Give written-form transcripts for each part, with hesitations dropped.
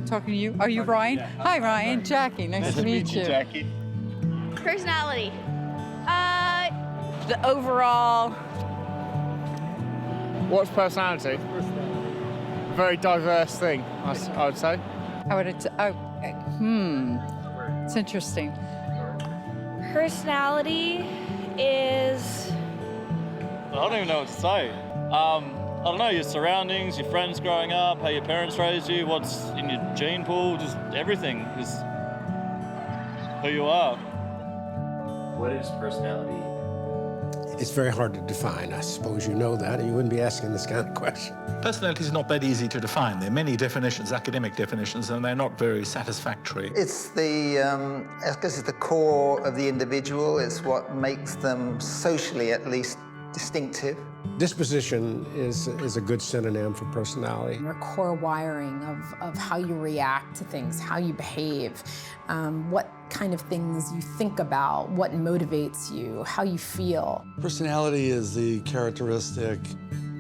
I'm talking to you. Are you Ryan? Yeah. Hi, Ryan. Jackie. Nice to meet you. Jackie. Personality. The overall. What's personality? Very diverse thing, I would say. How would it? It's interesting. Personality is. I don't even know what to say. I don't know, your surroundings, your friends growing up, how your parents raised you, what's in your gene pool, just everything is who you are. What is personality? It's very hard to define. I suppose you know that, or you wouldn't be asking this kind of question. Personality is not that easy to define. There are many definitions, academic definitions, and they're not very satisfactory. It's the, I guess it's the core of the individual. It's what makes them socially, at least, distinctive. Disposition is a good synonym for personality. Your core wiring of how you react to things, how you behave, what kind of things you think about, what motivates you, how you feel. Personality is the characteristic,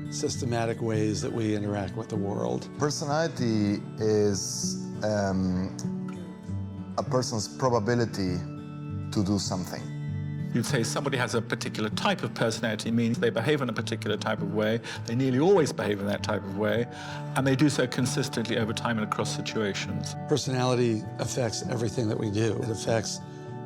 systematic ways that we interact with the world. Personality is a person's probability to do something. You'd say somebody has a particular type of personality, means they behave in a particular type of way, they nearly always behave in that type of way, and they do so consistently over time and across situations. Personality affects everything that we do. It affects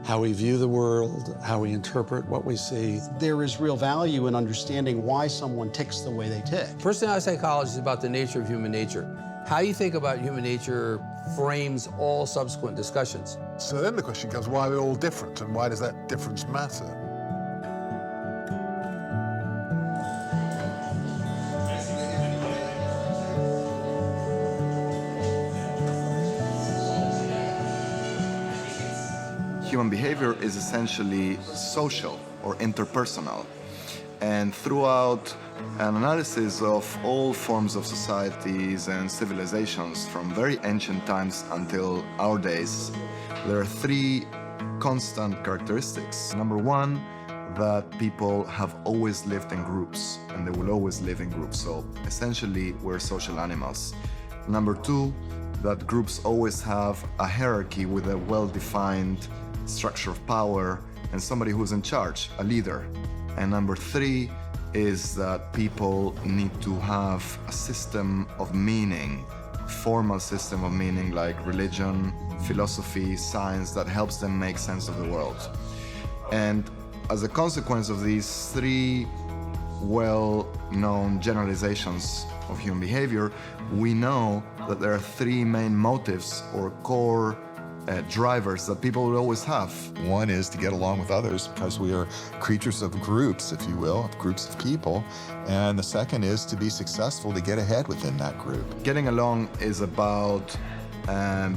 how we view the world, how we interpret what we see. There is real value in understanding why someone ticks the way they tick. Personality psychology is about the nature of human nature. How you think about human nature frames all subsequent discussions. So then the question comes, why are we all different, and why does that difference matter? Human behavior is essentially social or interpersonal. And throughout an analysis of all forms of societies and civilizations from very ancient times until our days, there are three constant characteristics. Number one, that people have always lived in groups, and they will always live in groups. So essentially, we're social animals. Number two, that groups always have a hierarchy with a well-defined structure of power and somebody who's in charge, a leader. And number three is that people need to have a system of meaning, a formal system of meaning like religion, philosophy, science, that helps them make sense of the world. And as a consequence of these three well-known generalizations of human behavior, we know that there are three main motives or core drivers that people will always have. One is to get along with others because we are creatures of groups, if you will, of groups of people. And the second is to be successful, to get ahead within that group. Getting along is about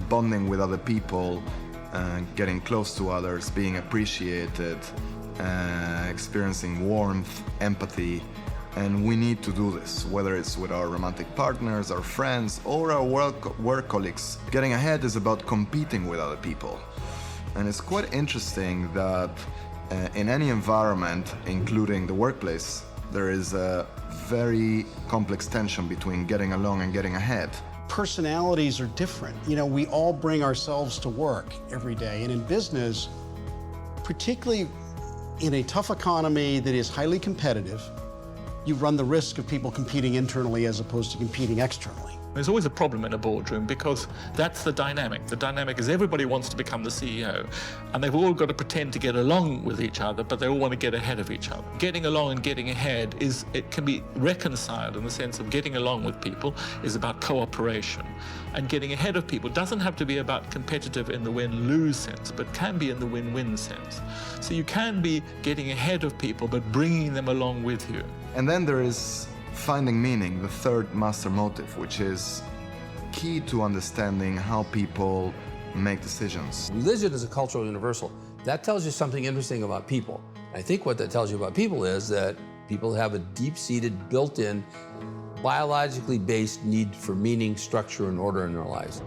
bonding with other people, getting close to others, being appreciated, experiencing warmth, empathy. And we need to do this, whether it's with our romantic partners, our friends, or our work colleagues. Getting ahead is about competing with other people. And it's quite interesting that in any environment, including the workplace, there is a very complex tension between getting along and getting ahead. Personalities are different. You know, we all bring ourselves to work every day. And in business, particularly in a tough economy that is highly competitive, you run the risk of people competing internally as opposed to competing externally. There's always a problem in a boardroom because that's the dynamic. The dynamic is everybody wants to become the CEO, and they've all got to pretend to get along with each other, but they all want to get ahead of each other. Getting along and getting ahead it can be reconciled in the sense of getting along with people is about cooperation. And getting ahead of people doesn't have to be about competitive in the win-lose sense, but can be in the win-win sense. So you can be getting ahead of people, but bringing them along with you. And then there is finding meaning, the third master motive, which is key to understanding how people make decisions. Religion is a cultural universal. That tells you something interesting about people. I think what that tells you about people is that people have a deep-seated, built-in, biologically based need for meaning, structure, and order in their lives.